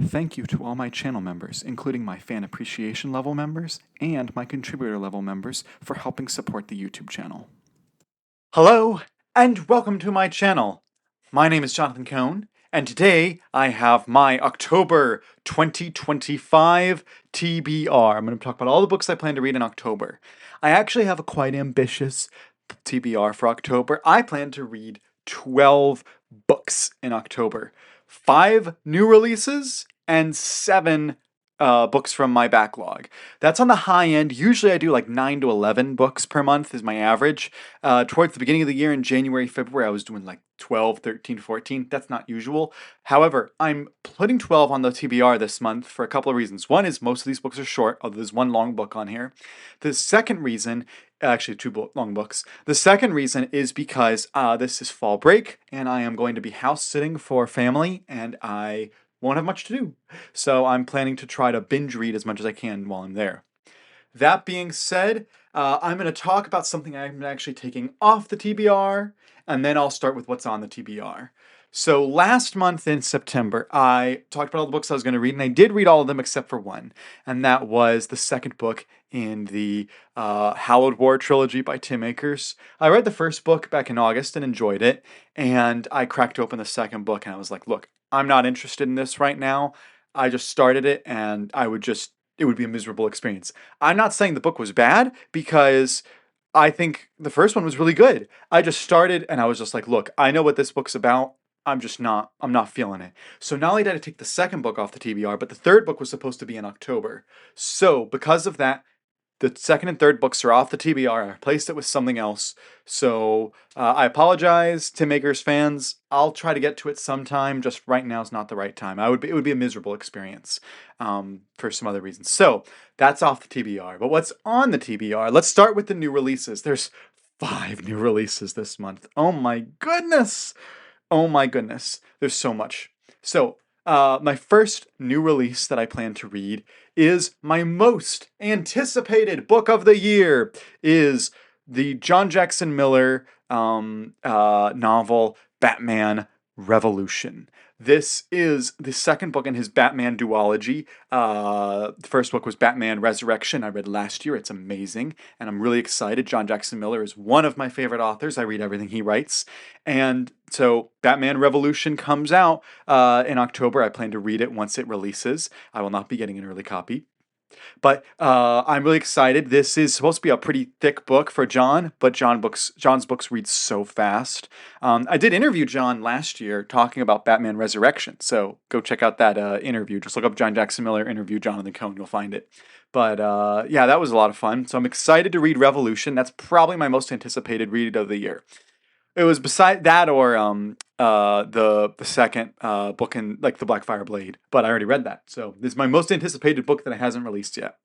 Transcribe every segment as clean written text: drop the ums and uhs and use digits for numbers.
Thank you to all my channel members, including my fan appreciation level members and my contributor level members, for helping support the YouTube channel. Hello, and welcome to my channel. My name is Jonathan Cohn, and today I have my October 2025 TBR. I'm going to talk about all the books I plan to read in October. I actually have a quite ambitious TBR for October. I plan to read 12 books in October. 5 new releases and 7 books from my backlog. That's on the high end. Usually I do like 9 to 11 books per month is my average. Towards the beginning of the year in January, February, I was doing like 12, 13, 14. That's not usual. However, I'm putting 12 on the TBR this month for a couple of reasons. One is most of these books are short, although there's one long book on here. The second reason, actually long books. The second reason is because this is fall break and I am going to be house sitting for family and I won't have much to do. So I'm planning to try to binge read as much as I can while I'm there. That being said, I'm going to talk about something I'm actually taking off the TBR, and then I'll start with what's on the TBR. So last month in September, I talked about all the books I was going to read, and I did read all of them except for one, and that was the second book in the Hallowed War trilogy by Tim Akers. I read the first book back in August and enjoyed it, and I cracked open the second book, and I was like, look, I'm not interested in this right now. I just started it, and it would be a miserable experience. I'm not saying the book was bad because I think the first one was really good. I just started and I was just like, look, I know what this book's about. I'm not feeling it. So not only did I take the second book off the TBR, but the third book was supposed to be in October. So because of that, the second and third books are off the TBR. I replaced it with something else. So I apologize, Tim Akers fans. I'll try to get to it sometime. Just right now is not the right time. It would be a miserable experience for some other reasons. So that's off the TBR. But what's on the TBR? Let's start with the new releases. There's 5 new releases this month. Oh my goodness. Oh my goodness. There's so much. So my first new release that I plan to read is my most anticipated book of the year, is the John Jackson Miller novel Batman Revolution. This is the second book in his Batman duology. The first book was Batman Resurrection. I read last year. It's amazing, and I'm really excited. John Jackson Miller is one of my favorite authors. I read everything he writes. And so Batman Revolution comes out in October. I plan to read it once it releases. I will not be getting an early copy. But I'm really excited. This is supposed to be a pretty thick book for John, but John's books read so fast. I did interview John last year talking about Batman Resurrection, so go check out that interview. Just look up John Jackson Miller interview Jonathan Cohn, you'll find it. But yeah, that was a lot of fun. So I'm excited to read Revolution. That's probably my most anticipated read of the year. It was beside that or the second book in like the Blackfire Blade, but I already read that. So this is my most anticipated book that hasn't released yet.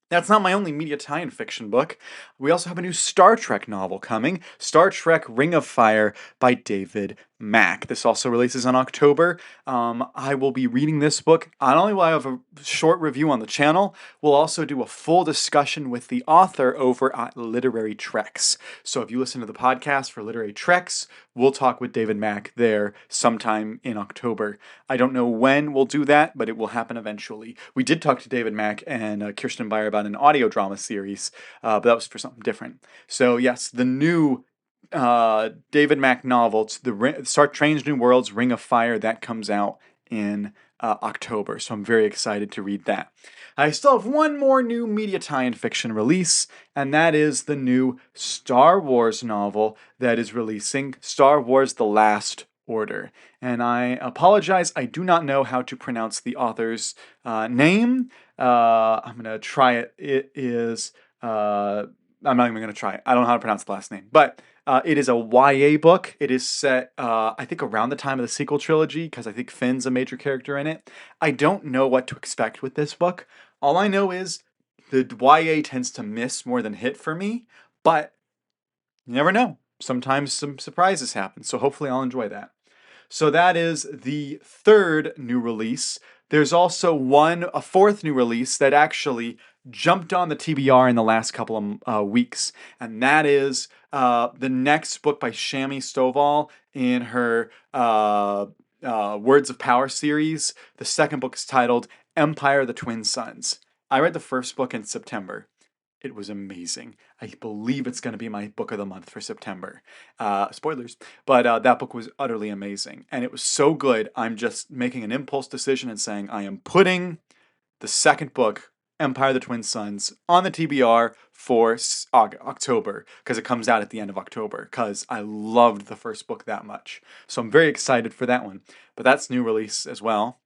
That's not my only media tie-in fiction book. We also have a new Star Trek novel coming, Star Trek Ring of Fire by David Mack. This also releases in October. I will be reading this book. Not only will I have a short review on the channel, we'll also do a full discussion with the author over at Literary Treks. So if you listen to the podcast for Literary Treks, we'll talk with David Mack there sometime in October. I don't know when we'll do that, but it will happen eventually. We did talk to David Mack and Kirsten Beyer about an audio drama series, but that was for something different. So yes, the new David Mack novel, it's the Strange New Worlds Ring of Fire, that comes out in October. So I'm very excited to read that. I still have one more new media tie-in fiction release, and that is the new Star Wars novel that is releasing, Star Wars The Last Order. And I apologize, I do not know how to pronounce the author's name. I'm going to try it. It is, I'm not even going to try it. I don't know how to pronounce the last name. But it is a YA book. It is set, I think, around the time of the sequel trilogy, because I think Finn's a major character in it. I don't know what to expect with this book. All I know is the YA tends to miss more than hit for me, but you never know. Sometimes some surprises happen, so hopefully I'll enjoy that. So that is the third new release. There's also a fourth new release that actually jumped on the TBR in the last couple of weeks, and that is the next book by Shami Stovall in her Words of Power series. The second book is titled Empire of the Twin Suns. I read the first book in September. It was amazing. I believe it's going to be my book of the month for September. Spoilers. But that book was utterly amazing. And it was so good, I'm just making an impulse decision and saying, I am putting the second book, Empire of the Twin Suns, on the TBR for October, because it comes out at the end of October, because I loved the first book that much. So I'm very excited for that one. But that's new release as well.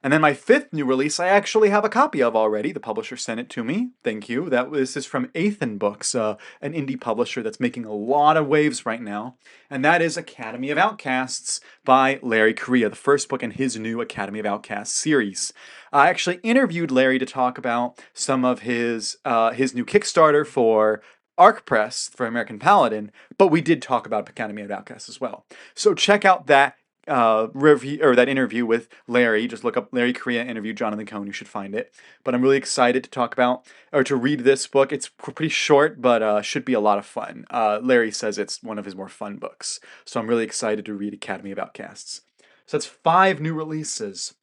And then my fifth new release, I actually have a copy of already. The publisher sent it to me. Thank you. This is from Athen Books, an indie publisher that's making a lot of waves right now. And that is Academy of Outcasts by Larry Correia, the first book in his new Academy of Outcasts series. I actually interviewed Larry to talk about some of his new Kickstarter for Arc Press for American Paladin, but we did talk about Academy of Outcasts as well. So check out that review or that interview with Larry. Just look up Larry Correia interview Jonathan Cohn. You should find it. But I'm really excited to talk about or to read this book. It's pretty short, but should be a lot of fun. Larry says it's one of his more fun books, so I'm really excited to read Academy of Outcasts. So that's 5 new releases.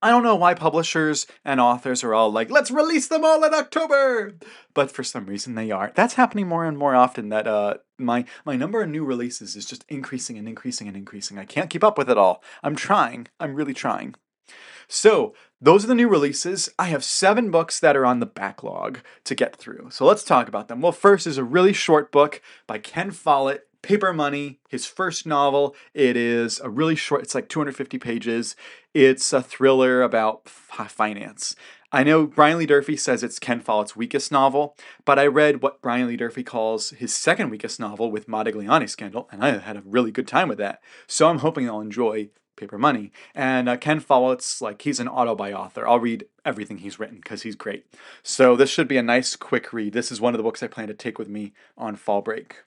I don't know why publishers and authors are all like, let's release them all in October! But for some reason they are. That's happening more and more often, that my number of new releases is just increasing and increasing and increasing. I can't keep up with it all. I'm trying. I'm really trying. So, those are the new releases. I have 7 books that are on the backlog to get through. So let's talk about them. Well, first is a really short book by Ken Follett, Paper Money, his first novel. It is a really short, it's like 250 pages. It's a thriller about finance. I know Brian Lee Durfee says it's Ken Follett's weakest novel, but I read what Brian Lee Durfee calls his second weakest novel with Modigliani Scandal, and I had a really good time with that. So I'm hoping I'll enjoy Paper Money. And Ken Follett's like, he's an auto-buy author. I'll read everything he's written because he's great. So this should be a nice quick read. This is one of the books I plan to take with me on fall break.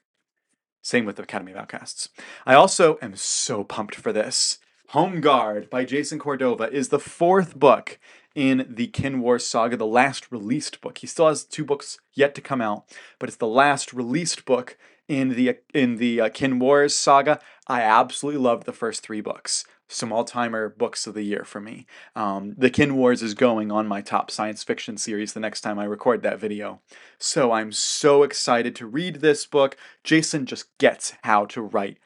Same with the Academy of Outcasts. I also am so pumped for this. Home Guard by Jason Cordova is the 4th book in the Kin Wars saga, the last released book. He still has 2 books yet to come out, but it's the last released book in the Kin Wars saga. I absolutely loved the first 3 books. Some all-timer books of the year for me. The Kin Wars is going on my top science fiction series the next time I record that video. So I'm so excited to read this book. Jason just gets how to write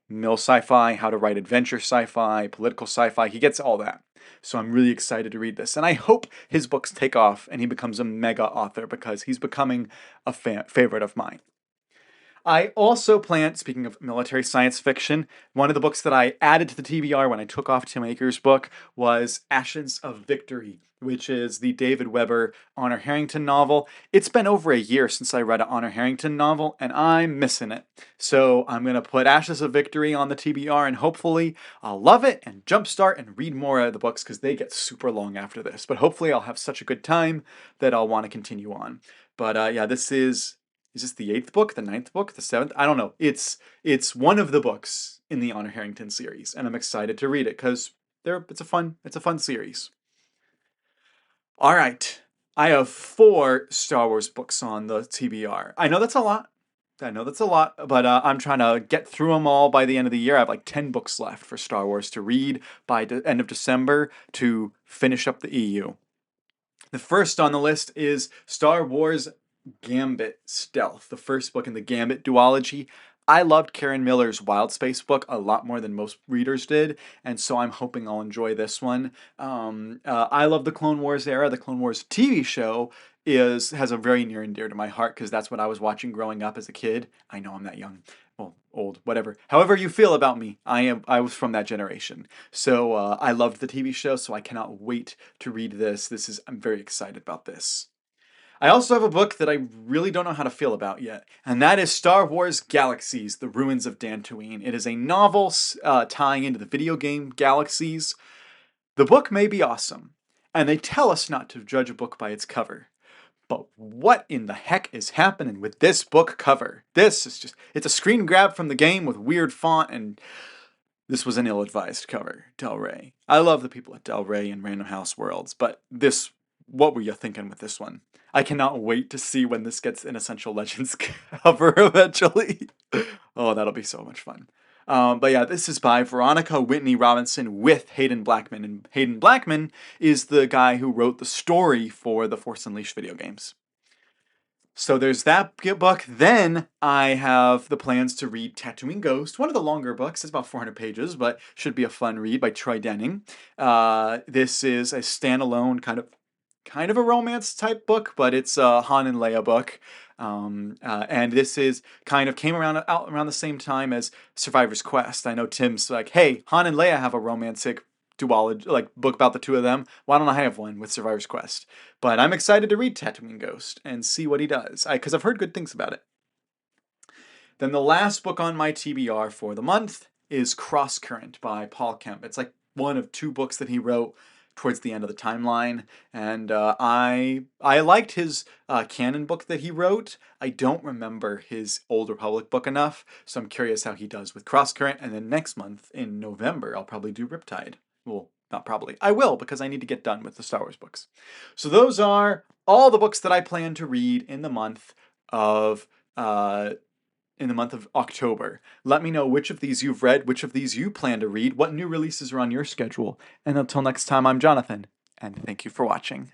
mill sci-fi, how to write adventure sci-fi, political sci-fi. He gets all that. So I'm really excited to read this. And I hope his books take off and he becomes a mega author because he's becoming a favorite of mine. I also plan, speaking of military science fiction, one of the books that I added to the TBR when I took off Tim Aker's book was Ashes of Victory, which is the David Weber Honor Harrington novel. It's been over a year since I read an Honor Harrington novel, and I'm missing it. So I'm going to put Ashes of Victory on the TBR, and hopefully I'll love it and jumpstart and read more of the books because they get super long after this. But hopefully I'll have such a good time that I'll want to continue on. But yeah, this is this the 8th book, the 9th book, the 7th? I don't know. It's one of the books in the Honor Harrington series, and I'm excited to read it because it's a fun series. All right, I have 4 Star Wars books on the TBR. I know that's a lot. But I'm trying to get through them all by the end of the year. I have like 10 books left for Star Wars to read by the end of December to finish up the EU. The first on the list is Star Wars Gambit Stealth, the first book in the Gambit duology. I loved Karen Miller's Wild Space book a lot more than most readers did, and so I'm hoping I'll enjoy this one. I love the Clone Wars era. The Clone Wars TV show has a very near and dear to my heart because that's what I was watching growing up as a kid. I know I'm that young. Well, old, whatever. However you feel about me, I was from that generation. So I loved the TV show, so I cannot wait to read this. I'm very excited about this. I also have a book that I really don't know how to feel about yet, and that is Star Wars Galaxies, The Ruins of Dantooine. It is a novel tying into the video game Galaxies. The book may be awesome, and they tell us not to judge a book by its cover. But what in the heck is happening with this book cover? This is it's a screen grab from the game with weird font, and this was an ill-advised cover, Del Rey. I love the people at Del Rey and Random House Worlds, but what were you thinking with this one? I cannot wait to see when this gets an Essential Legends cover eventually. Oh, that'll be so much fun. But yeah, this is by Veronica Whitney Robinson with Hayden Blackman. And Hayden Blackman is the guy who wrote the story for the Force Unleashed video games. So there's that book. Then I have the plans to read Tatooine Ghost, one of the longer books. It's about 400 pages, but should be a fun read by Troy Denning. This is a standalone kind of a romance type book, but it's a Han and Leia book. And this is kind of came around out around the same time as Survivor's Quest. I know Tim's like, hey, Han and Leia have a romantic duology, like book about the two of them. Why don't I have one with Survivor's Quest? But I'm excited to read Tatooine Ghost and see what he does, because I've heard good things about it. Then the last book on my TBR for the month is Cross Current by Paul Kemp. It's like one of two books that he wrote towards the end of the timeline, and I liked his canon book that he wrote. I don't remember his Old Republic book enough, so I'm curious how he does with Cross Current. And then next month in November, I'll probably do Riptide. Well, not probably. I will, because I need to get done with the Star Wars books. So those are all the books that I plan to read in the month of October. Let me know which of these you've read, which of these you plan to read, what new releases are on your schedule. And until next time, I'm Jonathan, and thank you for watching.